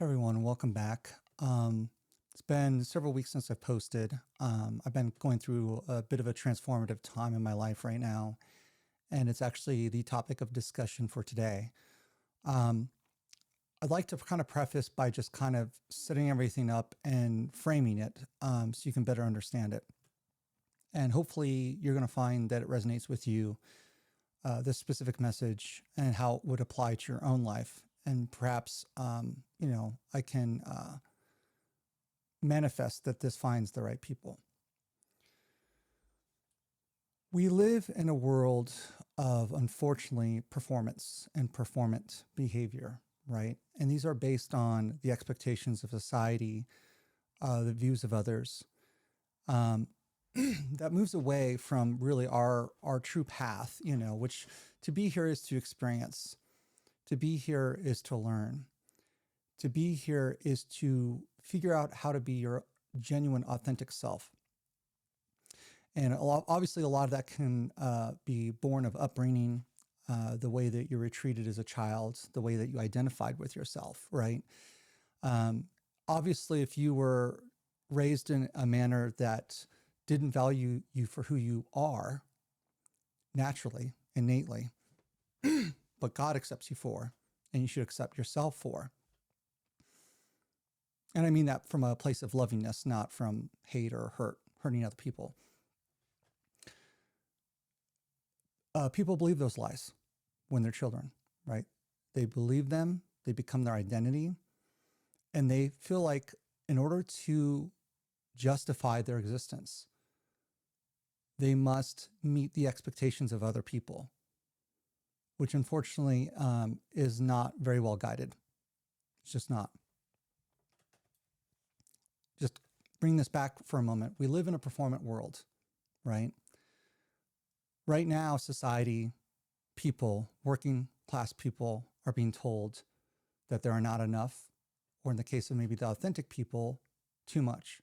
Hey everyone, welcome back. It's been several weeks since I've posted. I've been going through a bit of a transformative time in my life right now, and it's actually the topic of discussion for today. Um, I'd like to kind of preface by just kind of setting everything up and framing it so you can better understand it. And hopefully, you're going to find that it resonates with you, this specific message, and how it would apply to your own life. And perhaps, I can manifest that this finds the right people. We live in a world of, unfortunately, performance and performant behavior, right? And these are based on the expectations of society, the views of others. Um, that moves away from really our true path, which to be here is to experience, to be here is to learn, to be here is to figure out how to be your genuine, authentic self. And obviously, a lot of that can be born of upbringing, the way that you were treated as a child, the way that you identified with yourself, right? Um, Obviously, if you were raised in a manner that didn't value you for who you are, naturally, innately, but God accepts you for, and you should accept yourself for. And I mean that from a place of lovingness, not from hate or hurting other people. People believe those lies when they're children, right? They believe them, they become their identity, and they feel like in order to justify their existence, they must meet the expectations of other people, which unfortunately is not very well guided. It's just not. Just bring this back for a moment. We live in a performant world, right? Right now, society, people, working class people are being told that there are not enough, or in the case of maybe the authentic people, too much.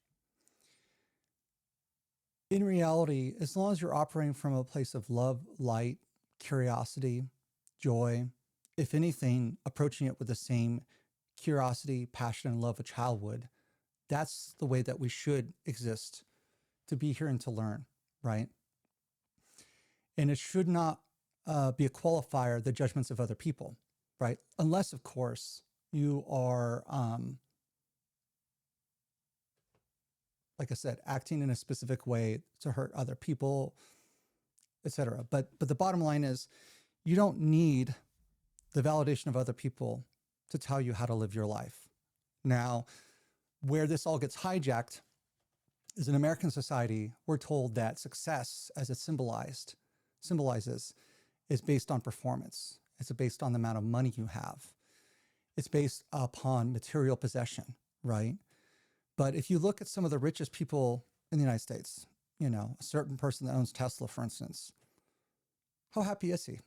In reality, as long as you're operating from a place of love, light, curiosity, joy, if anything, approaching it with the same curiosity, passion, and love a child would, that's the way that we should exist, to be here and to learn, right? And it should not be a qualifier, the judgments of other people, right? Unless, of course, you are, like I said, acting in a specific way to hurt other people, etc. But the bottom line is, you don't need the validation of other people to tell you how to live your life. Now, where this all gets hijacked is in American society, we're told that success, as it symbolizes, is based on performance. It's based on the amount of money you have. It's based upon material possession, right? But if you look at some of the richest people in the United States, a certain person that owns Tesla, for instance, how happy is he?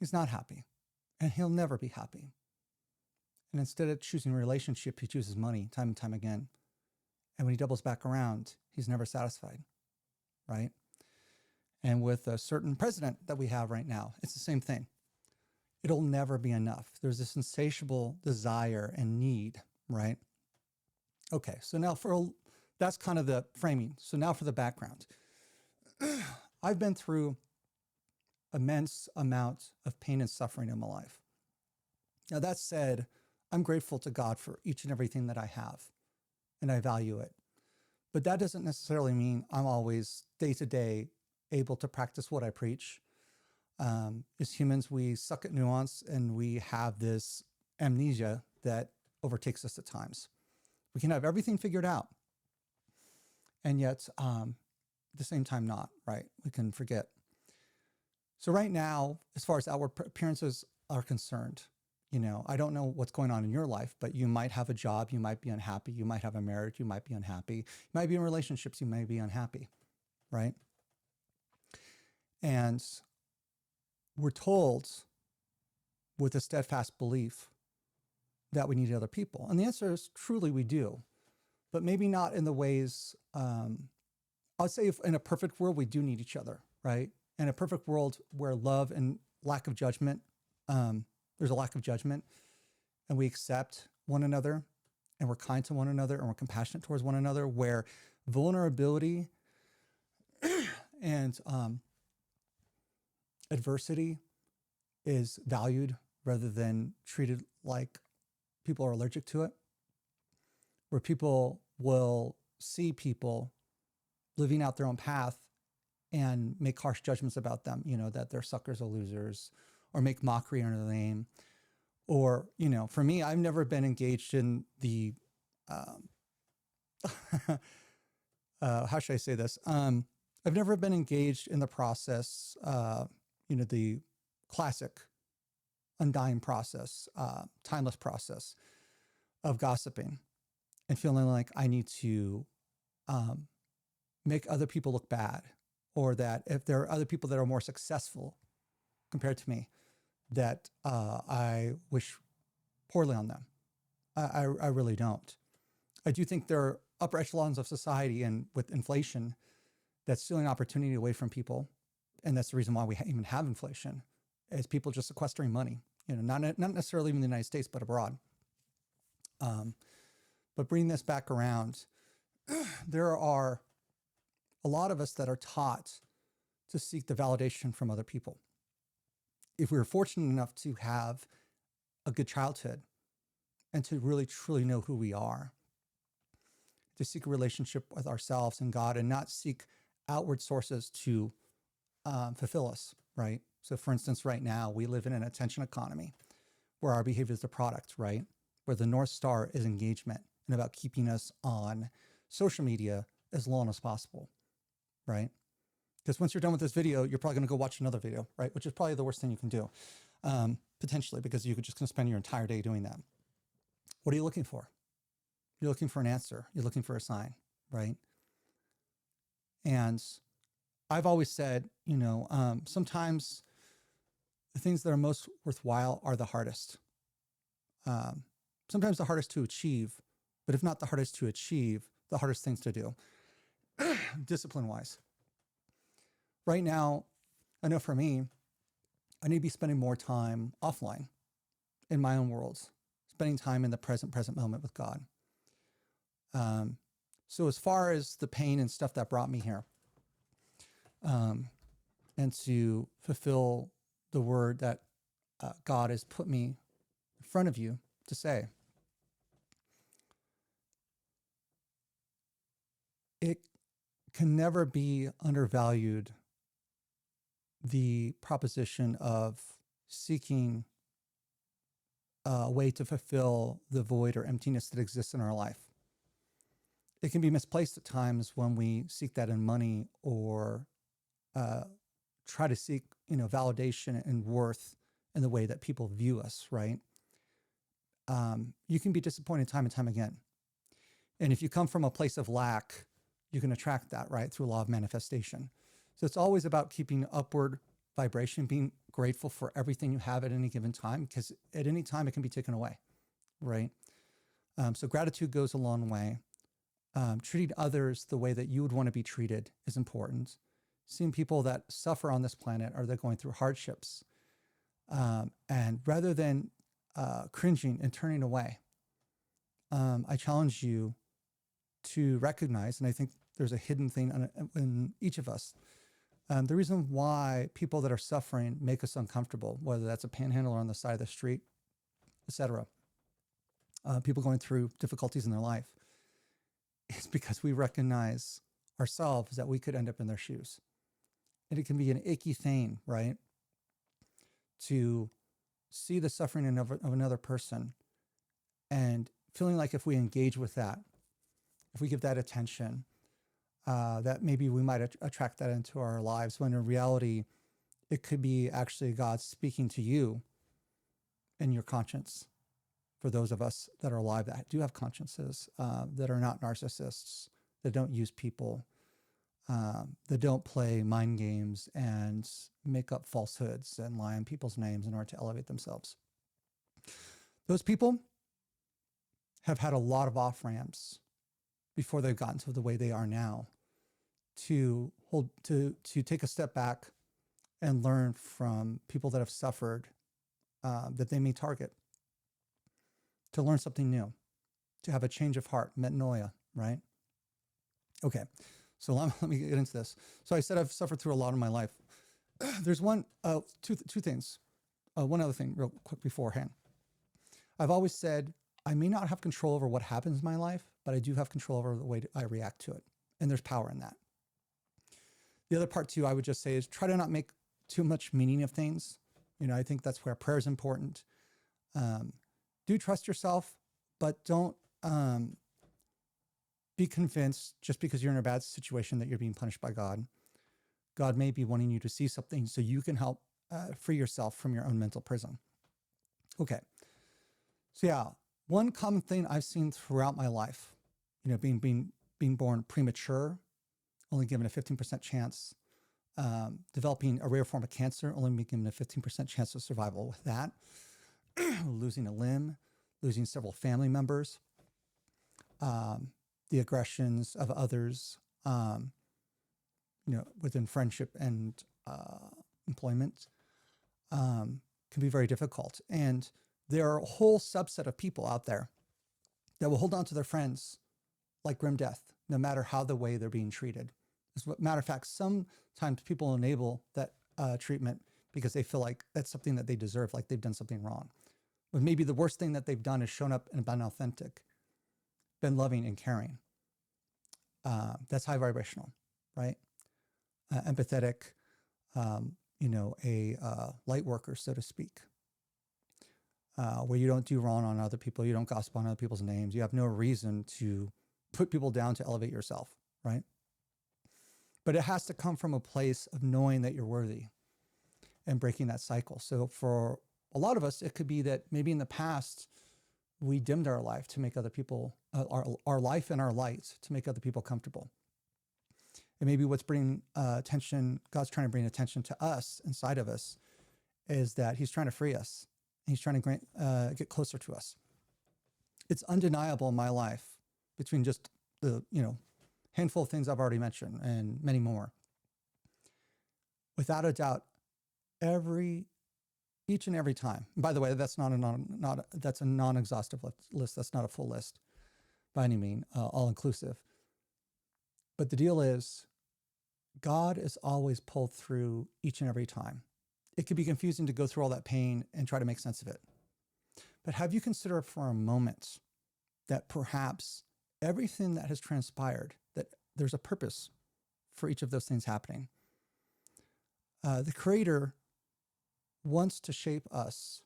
He's not happy, and he'll never be happy. And instead of choosing a relationship, he chooses money time and time again. And when he doubles back around, he's never satisfied, right? And with a certain president that we have right now, it's the same thing. It'll never be enough. There's this insatiable desire and need, right? Okay, so now that's kind of the framing. So now for the background. I've been through immense amount of pain and suffering in my life. Now that said, I'm grateful to God for each and everything that I have, and I value it. But that doesn't necessarily mean I'm always day to day able to practice what I preach. As humans, we suck at nuance, and we have this amnesia that overtakes us at times. We can have everything figured out, and yet at the same time not, right? We can forget. So right now, as far as outward appearances are concerned, I don't know what's going on in your life, but you might have a job, you might be unhappy, you might have a marriage, you might be unhappy, you might be in relationships, you may be unhappy, right? And we're told with a steadfast belief that we need other people. And the answer is truly we do, but maybe not in the ways, I'd say if in a perfect world, we do need each other, right? In a perfect world where love and lack of judgment, there's a lack of judgment, and we accept one another and we're kind to one another and we're compassionate towards one another, where vulnerability and adversity is valued rather than treated like people are allergic to it, where people will see people living out their own path and make harsh judgments about them, that they're suckers or losers, or make mockery under the name. Or, for me, I've never been engaged in the, how should I say this? I've never been engaged in the process, the classic undying process, timeless process of gossiping and feeling like I need to make other people look bad, or that if there are other people that are more successful compared to me, that I wish poorly on them. I really don't. I do think there are upper echelons of society, and with inflation, that's stealing opportunity away from people. And that's the reason why we even have inflation, is people just sequestering money, not necessarily in the United States, but abroad. But bringing this back around, there are a lot of us that are taught to seek the validation from other people. If we were fortunate enough to have a good childhood and to really truly know who we are, to seek a relationship with ourselves and God, and not seek outward sources to fulfill us, right? So for instance, right now we live in an attention economy where our behavior is the product, right? Where the North Star is engagement and about keeping us on social media as long as possible, right? Because once you're done with this video, you're probably going to go watch another video, right? Which is probably the worst thing you can do, potentially, because you could just going to spend your entire day doing that. What are you looking for? You're looking for an answer. You're looking for a sign, right? And I've always said, sometimes the things that are most worthwhile are the hardest. Sometimes the hardest to achieve, but if not the hardest to achieve, the hardest things to do, discipline-wise. Right now, I know for me, I need to be spending more time offline in my own worlds, spending time in the present moment with God. So as far as the pain and stuff that brought me here, and to fulfill the word that God has put me in front of you to say, it can never be undervalued, the proposition of seeking a way to fulfill the void or emptiness that exists in our life. It can be misplaced at times when we seek that in money, or try to seek, validation and worth in the way that people view us, right? You can be disappointed time and time again. And if you come from a place of lack, you can attract that, right? Through law of manifestation. So it's always about keeping upward vibration, being grateful for everything you have at any given time, because at any time it can be taken away, right? So gratitude goes a long way. Treating others the way that you would want to be treated is important. Seeing people that suffer on this planet, or they're going through hardships, and rather than cringing and turning away, I challenge you to recognize, and I think there's a hidden thing in each of us. The reason why people that are suffering make us uncomfortable, whether that's a panhandler on the side of the street, etc., people going through difficulties in their life, is because we recognize ourselves that we could end up in their shoes. And it can be an icky thing, right? To see the suffering of another person, and feeling like if we engage with that, if we give that attention, that maybe we might attract that into our lives, when in reality, it could be actually God speaking to you in your conscience. For those of us that are alive that do have consciences, that are not narcissists, that don't use people, that don't play mind games and make up falsehoods and lie on people's names in order to elevate themselves. Those people have had a lot of off-ramps before they've gotten to the way they are now, to take a step back and learn from people that have suffered, that they may target. to learn something new, to have a change of heart, metanoia, right? Okay, so let me get into this. So I said I've suffered through a lot in my life. There's two things. One other thing real quick beforehand. I've always said I may not have control over what happens in my life, but I do have control over the way I react to it. And there's power in that. The other part too, I would just say is try to not make too much meaning of things. I think that's where prayer is important. Do trust yourself, but don't be convinced just because you're in a bad situation that you're being punished by God. God may be wanting you to see something so you can help free yourself from your own mental prison. Okay. So yeah, one common thing I've seen throughout my life, being born premature, only given a 15% chance, developing a rare form of cancer, only being given a 15% chance of survival with that, losing a limb, losing several family members, the aggressions of others, within friendship and employment, can be very difficult. And there are a whole subset of people out there that will hold on to their friends like grim death, no matter how the way they're being treated. As a matter of fact, sometimes people enable that treatment because they feel like that's something that they deserve, like they've done something wrong. But maybe the worst thing that they've done is shown up and been authentic, been loving and caring. That's high vibrational, right? Empathetic, a light worker, so to speak, where you don't do wrong on other people, you don't gossip on other people's names, you have no reason to put people down to elevate yourself, right? But it has to come from a place of knowing that you're worthy and breaking that cycle. So for a lot of us, it could be that maybe in the past, we dimmed our life to make other people, our life and our light to make other people comfortable. And maybe what's bringing attention, God's trying to bring attention to us inside of us, is that he's trying to free us. He's trying to get closer to us. It's undeniable in my life, between just the, handful of things I've already mentioned and many more. Without a doubt, each and every time. And by the way, that's that's a non-exhaustive list. That's not a full list by any means, all inclusive. But the deal is, God is always pulled through each and every time. It could be confusing to go through all that pain and try to make sense of it. But have you considered for a moment that perhaps everything that has transpired, that there's a purpose for each of those things happening? The Creator wants to shape us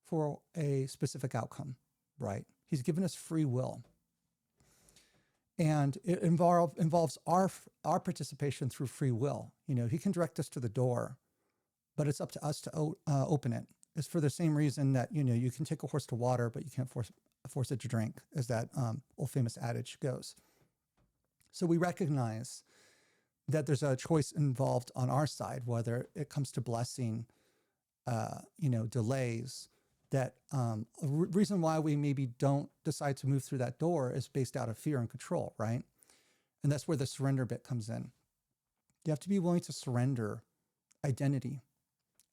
for a specific outcome, right? He's given us free will. And it involves our participation through free will. He can direct us to the door, but it's up to us to open it. It's for the same reason that, you can take a horse to water, but you can't force it to drink, as that old famous adage goes. So we recognize that there's a choice involved on our side, whether it comes to blessing, delays, that a reason why we maybe don't decide to move through that door is based out of fear and control, right? And that's where the surrender bit comes in. You have to be willing to surrender identity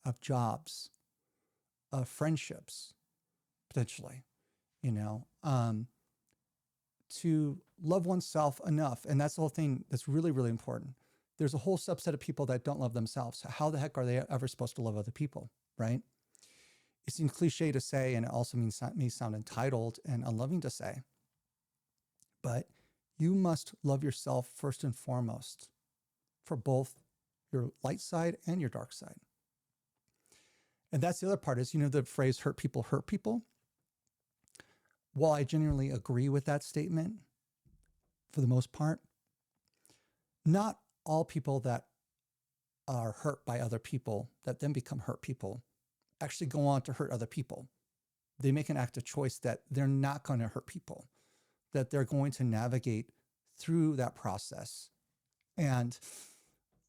of jobs, of friendships, potentially, to love oneself enough. And that's the whole thing that's really, really important. There's a whole subset of people that don't love themselves. So how the heck are they ever supposed to love other people, right? It seems cliche to say, and it also may sound entitled and unloving to say, but you must love yourself first and foremost for both your light side and your dark side. And that's the other part is, the phrase hurt people hurt people. While I genuinely agree with that statement for the most part, not all people that are hurt by other people that then become hurt people actually go on to hurt other people. They make an active choice that they're not going to hurt people, that they're going to navigate through that process and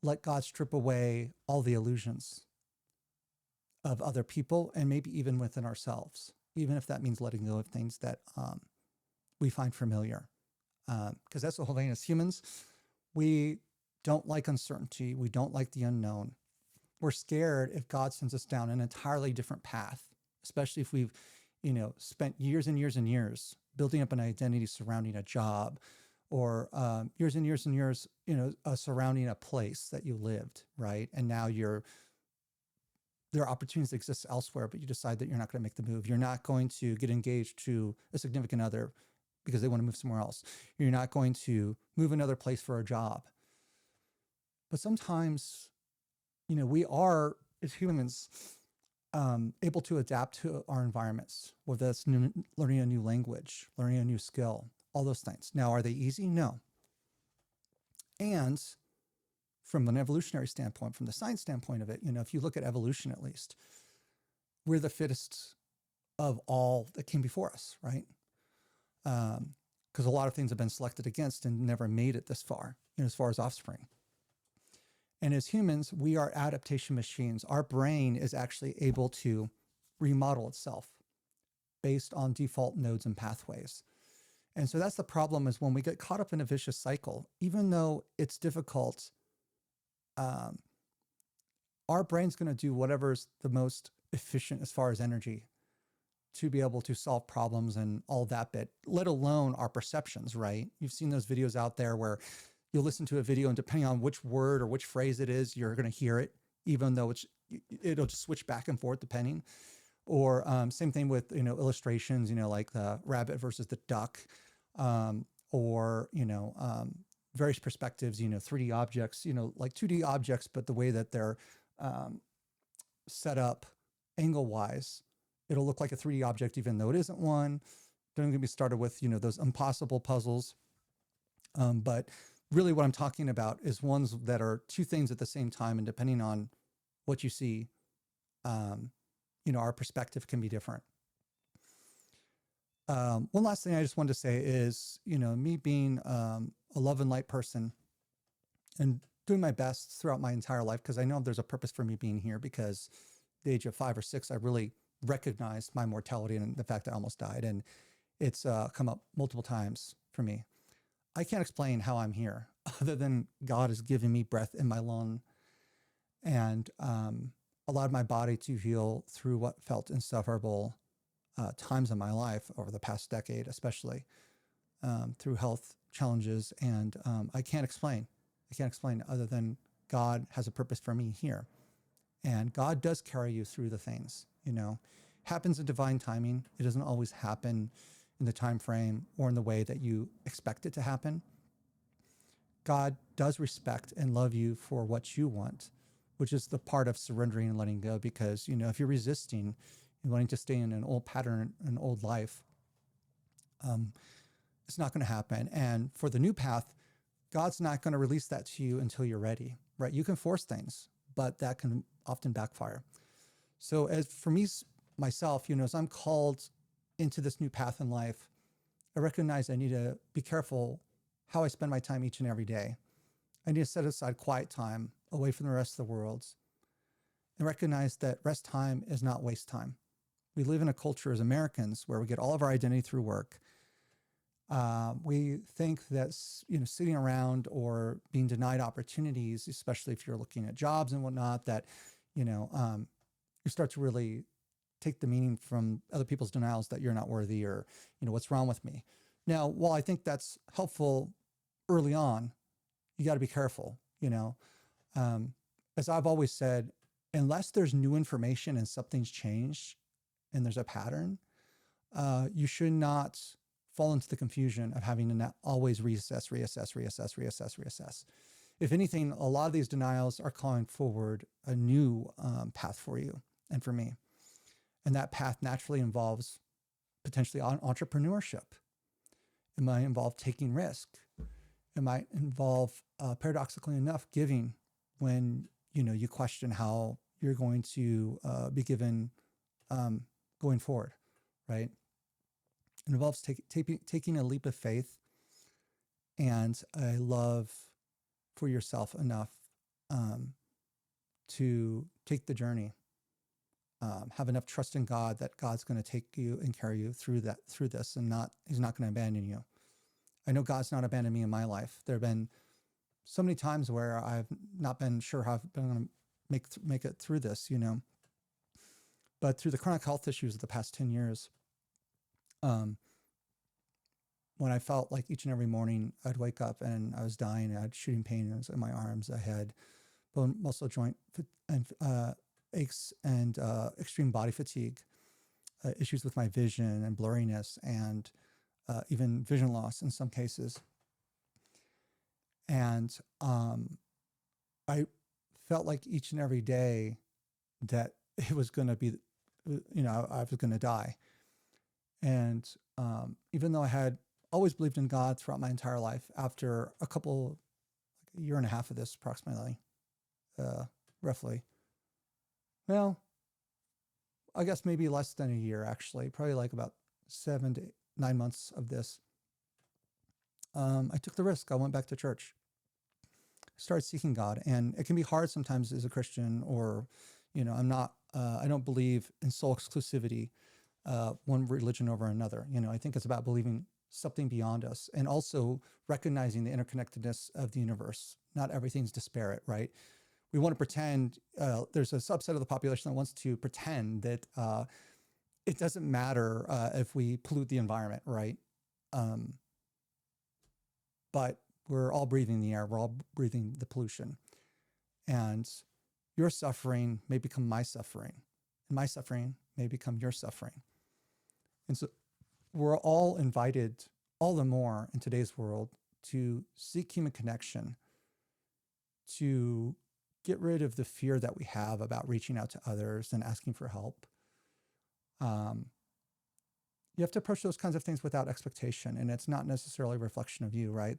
let God strip away all the illusions of other people and maybe even within ourselves, even if that means letting go of things that we find familiar. Because that's the whole thing as humans. We don't like uncertainty. We don't like the unknown. We're scared if God sends us down an entirely different path, especially if we've spent years and years and years building up an identity surrounding a job, or years and years and years, surrounding a place that you lived, right? And now there are opportunities that exist elsewhere, but you decide that you're not going to make the move. You're not going to get engaged to a significant other because they want to move somewhere else. You're not going to move another place for a job. But sometimes, we are, as humans, able to adapt to our environments, whether that's learning a new language, learning a new skill, all those things. Now, are they easy? No. And from an evolutionary standpoint, from the science standpoint of it, if you look at evolution, at least, we're the fittest of all that came before us, right? Because a lot of things have been selected against and never made it this far, as far as offspring. And as humans, we are adaptation machines. Our brain is actually able to remodel itself based on default nodes and pathways. And so that's the problem, is when we get caught up in a vicious cycle, even though it's difficult, our brain's going to do whatever's the most efficient as far as energy to be able to solve problems and all that bit, let alone our perceptions, right? You've seen those videos out there where you'll listen to a video and depending on which word or which phrase it is, you're going to hear it, even though it'll just switch back and forth depending. Or same thing with, illustrations, like the rabbit versus the duck, or, various perspectives, 3D objects, like 2D objects, but the way that they're set up angle-wise, it'll look like a 3D object, even though it isn't one. Don't get me started with, those impossible puzzles. But really what I'm talking about is ones that are two things at the same time, and depending on what you see, our perspective can be different. One last thing I just wanted to say is, me being a love and light person and doing my best throughout my entire life, because I know there's a purpose for me being here, because at the age of 5 or 6, I really recognized my mortality and the fact that I almost died. And it's come up multiple times for me. I can't explain how I'm here other than God has given me breath in my lung and allowed my body to heal through what felt insufferable times in my life over the past decade, especially through health challenges. And I can't explain other than God has a purpose for me here. And God does carry you through the things, happens in divine timing. It doesn't always happen in the time frame or in the way that you expect it to happen. God does respect and love you for what you want, which is the part of surrendering and letting go. Because, if you're resisting and wanting to stay in an old pattern, an old life, it's not going to happen. And for the new path, God's not going to release that to you until you're ready, right? You can force things, but that can often backfire. So as for me, myself, as I'm called into this new path in life, I recognize I need to be careful how I spend my time each and every day. I need to set aside quiet time away from the rest of the world and recognize that rest time is not waste time. We live in a culture as Americans where we get all of our identity through work. We think that, sitting around or being denied opportunities, especially if you're looking at jobs and whatnot, that, you start to really take the meaning from other people's denials that you're not worthy or, what's wrong with me. Now, while I think that's helpful early on, you got to be careful, as I've always said, unless there's new information and something's changed and there's a pattern, you should not fall into the confusion of having to always reassess. If anything, a lot of these denials are calling forward a new path for you and for me. And that path naturally involves potentially entrepreneurship. It might involve taking risk. It might involve, paradoxically enough, giving when, you question how you're going to be given going forward, right? It involves taking a leap of faith and a love for yourself enough to take the journey. Have enough trust in God that God's going to take you and carry you through this, and He's not going to abandon you. I know God's not abandoned me in my life. There have been so many times where I've not been sure how I've been going to make it through this, But through the chronic health issues of the past 10 years, Um, when I felt like each and every morning I'd wake up and I was dying, I had shooting pains in my arms, I had bone muscle joint and aches and extreme body fatigue, issues with my vision and blurriness, and even vision loss in some cases. And I felt like each and every day that it was going to be, I was going to die. And even though I had always believed in God throughout my entire life, after a year and a half of this approximately, roughly, well, I guess maybe less than a year actually, probably like about 7 to 9 months of this, I took the risk. I went back to church, started seeking God. And it can be hard sometimes as a Christian, or, I don't believe in soul exclusivity, one religion over another. I think it's about believing something beyond us, and also recognizing the interconnectedness of the universe. Not everything's disparate, right? We want to pretend, there's a subset of the population that wants to pretend that it doesn't matter if we pollute the environment, right? But we're all breathing the air, we're all breathing the pollution. And your suffering may become my suffering, and my suffering may become your suffering. And so we're all invited, all the more in today's world, to seek human connection, to get rid of the fear that we have about reaching out to others and asking for help. You have to approach those kinds of things without expectation, and it's not necessarily a reflection of you, right?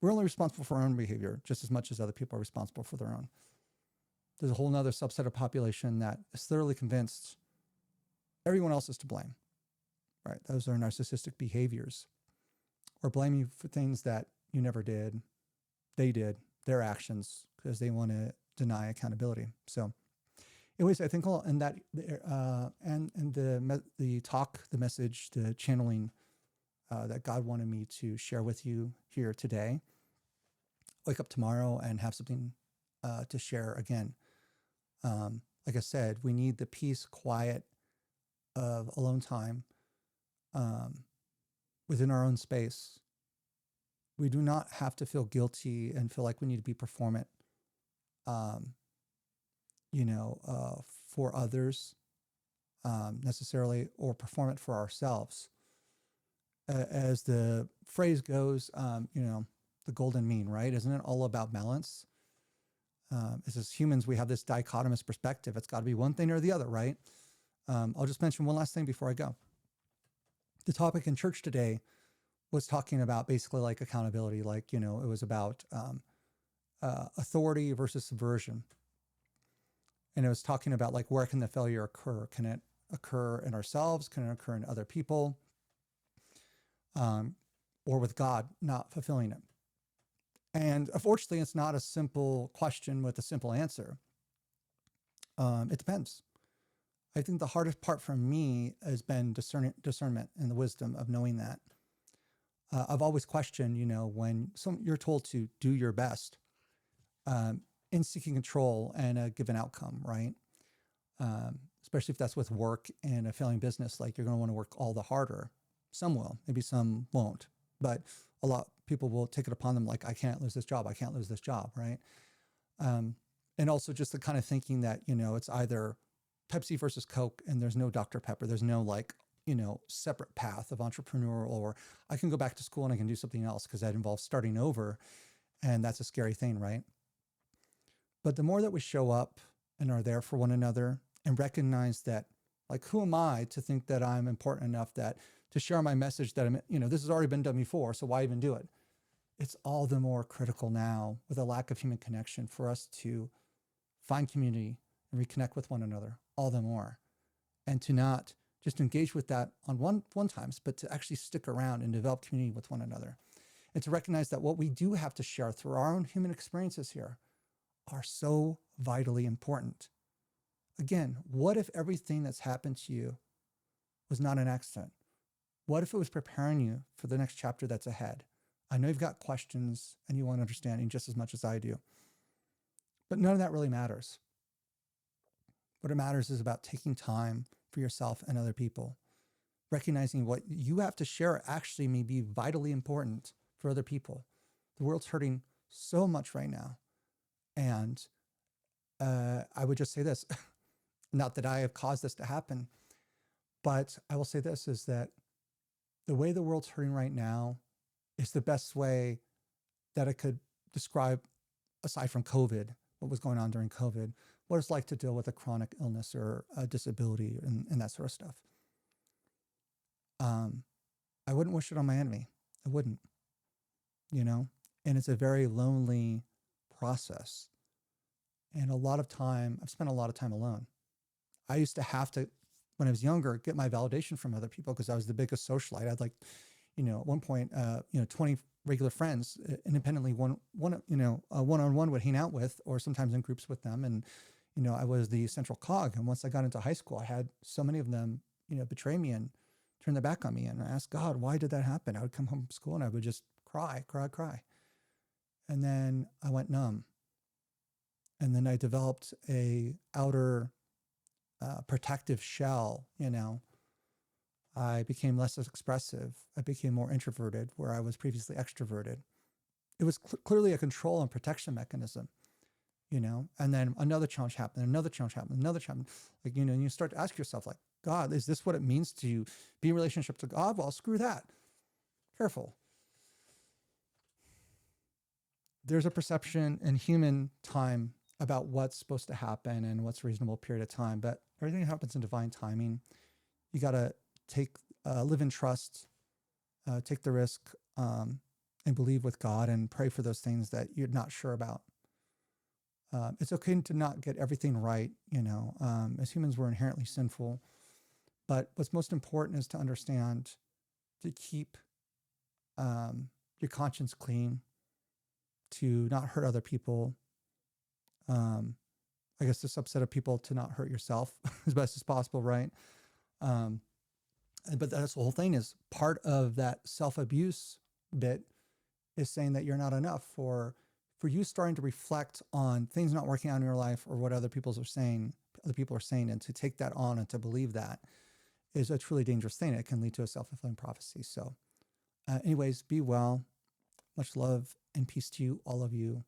We're only responsible for our own behavior just as much as other people are responsible for their own. There's a whole nother subset of population that is thoroughly convinced everyone else is to blame, right? Those are narcissistic behaviors, or blame you for things that you never did, they did, their actions, because they want to deny accountability. So anyways, I think I'll end that, and the talk, the message, the channeling that God wanted me to share with you here today. Wake up tomorrow and have something to share again. Like I said, we need the peace, quiet of alone time within our own space. We do not have to feel guilty and feel like we need to be performant, for others necessarily, or performant for ourselves. As the phrase goes, the golden mean, right? Isn't it all about balance? As humans, we have this dichotomous perspective. It's got to be one thing or the other, right? I'll just mention one last thing before I go. The topic in church today was talking about basically like accountability, like, it was about authority versus subversion. And it was talking about like, where can the failure occur? Can it occur in ourselves? Can it occur in other people? Or with God not fulfilling it? And unfortunately, it's not a simple question with a simple answer. It depends. I think the hardest part for me has been discernment and the wisdom of knowing that. I've always questioned, when you're told to do your best in seeking control and a given outcome, right? Especially if that's with work and a failing business, like you're going to want to work all the harder. Some will, maybe some won't, but a lot of people will take it upon them like, I can't lose this job. I can't lose this job, right? And also just the kind of thinking that, it's either Pepsi versus Coke and there's no Dr. Pepper. There's no separate path of entrepreneurial, or I can go back to school and I can do something else, because that involves starting over. And that's a scary thing, right? But the more that we show up and are there for one another and recognize that, like, who am I to think that I'm important enough that to share my message that this has already been done before, so why even do it? It's all the more critical now, with a lack of human connection, for us to find community and reconnect with one another all the more, and to not just engage with that on one times, but to actually stick around and develop community with one another, and to recognize that what we do have to share through our own human experiences here are so vitally important. Again, what if everything that's happened to you was not an accident? What if it was preparing you for the next chapter that's ahead? I know you've got questions and you want understanding just as much as I do, but none of that really matters. What it matters is about taking time for yourself and other people, recognizing what you have to share actually may be vitally important for other people. The world's hurting so much right now. And I would just say this, not that I have caused this to happen, but I will say this is that the way the world's hurting right now is the best way that I could describe, aside from COVID, what was going on during COVID, what it's like to deal with a chronic illness or a disability and that sort of stuff. I wouldn't wish it on my enemy. I wouldn't, you know, and it's a very lonely process. And I've spent a lot of time alone. I used to have to, when I was younger, get my validation from other people because I was the biggest socialite. I had like, at one point, 20 regular friends independently, one-on-one would hang out with, or sometimes in groups with them. And, I was the central cog. And once I got into high school, I had so many of them, betray me and turn their back on me. And I asked God, why did that happen? I would come home from school and I would just cry. And then I went numb. And then I developed a outer protective shell, I became less expressive. I became more introverted where I was previously extroverted. It was clearly a control and protection mechanism, and then another challenge happened, another challenge. Like, you start to ask yourself, like, God, is this what it means to be in relationship to God? Well, screw that. Careful. There's a perception in human time about what's supposed to happen and what's a reasonable period of time, but everything happens in divine timing. You got to live in trust, take the risk, and believe with God and pray for those things that you're not sure about. It's okay to not get everything right. As humans, we're inherently sinful, but what's most important is to understand, to keep your conscience clean, to not hurt other people. I guess the subset of people, to not hurt yourself as best as possible, right? But that's the whole thing, is part of that self-abuse bit is saying that you're not enough, for you starting to reflect on things not working out in your life or what other people are saying, and to take that on and to believe that is a truly dangerous thing. It can lead to a self-fulfilling prophecy. So anyways, be well. Much love and peace to you, all of you.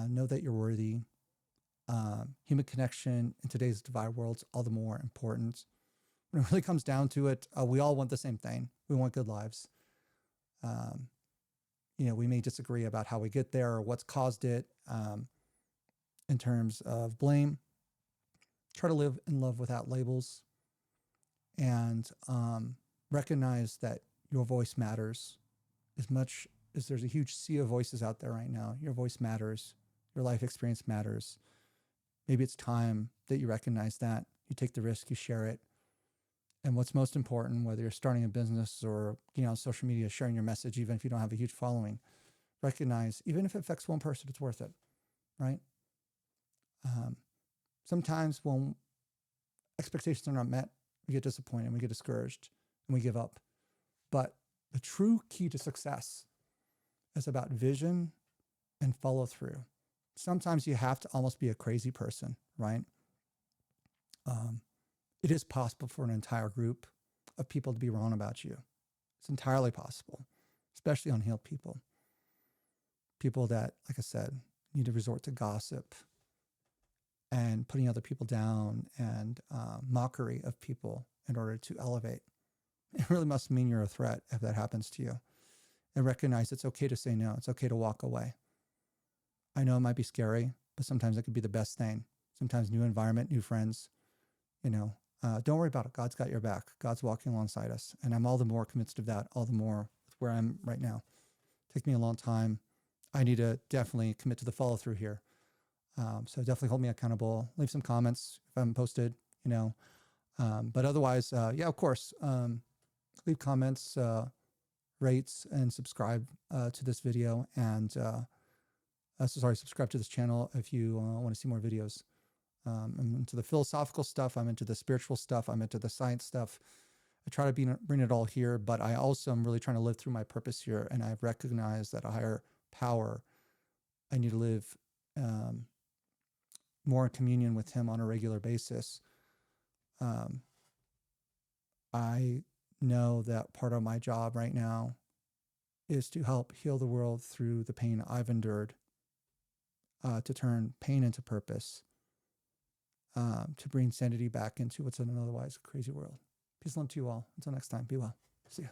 Know that you're worthy. Human connection in today's divided world is all the more important. When it really comes down to it, we all want the same thing. We want good lives. We may disagree about how we get there or what's caused it. In terms of blame, try to live in love without labels, and recognize that your voice matters as much as there's a huge sea of voices out there right now. Your voice matters. Your life experience matters. Maybe it's time that you recognize that. You take the risk, you share it. And what's most important, whether you're starting a business or, on social media, sharing your message, even if you don't have a huge following, recognize, even if it affects one person, it's worth it, right? Sometimes when expectations are not met, we get disappointed, we get discouraged, and we give up. But the true key to success is about vision and follow through. Sometimes you have to almost be a crazy person, right? It is possible for an entire group of people to be wrong about you. It's entirely possible, especially unhealed people. People that, like I said, need to resort to gossip and putting other people down and mockery of people in order to elevate. It really must mean you're a threat if that happens to you. And recognize it's okay to say no. It's okay to walk away. I know it might be scary, but sometimes it could be the best thing. Sometimes new environment, new friends, don't worry about it. God's got your back. God's walking alongside us. And I'm all the more convinced of that, all the more with where I'm right now. Take me a long time. I need to definitely commit to the follow through here. So definitely hold me accountable. Leave some comments if I haven't posted, but otherwise, of course, leave comments, rates, and subscribe to this video. And subscribe to this channel if you want to see more videos. I'm into the philosophical stuff. I'm into the spiritual stuff. I'm into the science stuff. I try to bring it all here, but I also am really trying to live through my purpose here. And I've recognized that a higher power, I need to live more in communion with him on a regular basis. I know that part of my job right now is to help heal the world through the pain I've endured, to turn pain into purpose, to bring sanity back into what's an otherwise crazy world. Peace and love to you all. Until next time, be well. See ya.